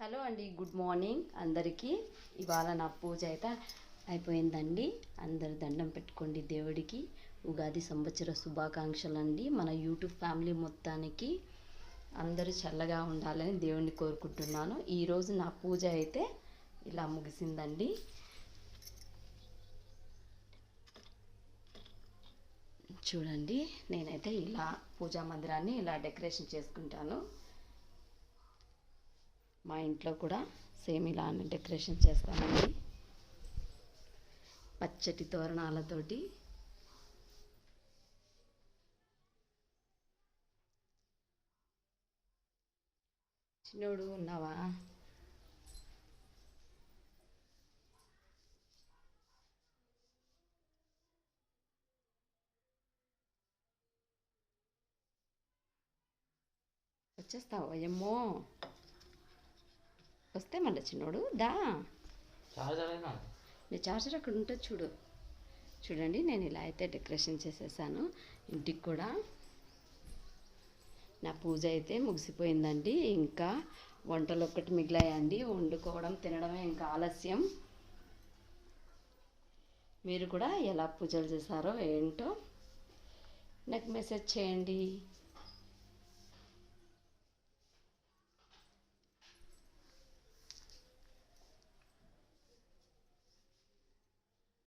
Hello అండి, good morning అందరికీ. ఇవాళ నా పూజ అయితే అయిపోయిందండి. అందరు దండం పెట్టుకోండి దేవుడికి. ఉగాది సంవత్సర శుభాకాంక్షలు అండి. మన యూట్యూబ్ ఫ్యామిలీ మొత్తానికి అందరూ చల్లగా ఉండాలని దేవుణ్ణి కోరుకుంటున్నాను. ఈరోజు నా పూజ అయితే ఇలా ముగిసిందండి. చూడండి, నేనైతే ఇలా పూజా మందిరాన్ని ఇలా డెకరేషన్ చేసుకుంటాను. మా ఇంట్లో కూడా సేమ్ ఇలానే డెకరేషన్ చేస్తానండి, పచ్చటి తోరణాలతోటి. చిన్నోడు ఉన్నావా? వచ్చేస్తావు అయ్యమ్మో. వస్తే మళ్ళీ చిన్నోడు దా. నీ చార్జర్ అక్కడ ఉంటుంది చూడు. చూడండి, నేను ఇలా అయితే డెకరేషన్ చేసేసాను. ఇంటికి కూడా నా పూజ అయితే ముగిసిపోయిందండి. ఇంకా వంటలు ఒక్కటి మిగిలాయండి. వండుకోవడం తినడమే ఇంకా ఆలస్యం. మీరు కూడా ఎలా పూజలు చేశారో ఏంటో నాకు మెసేజ్ చేయండి.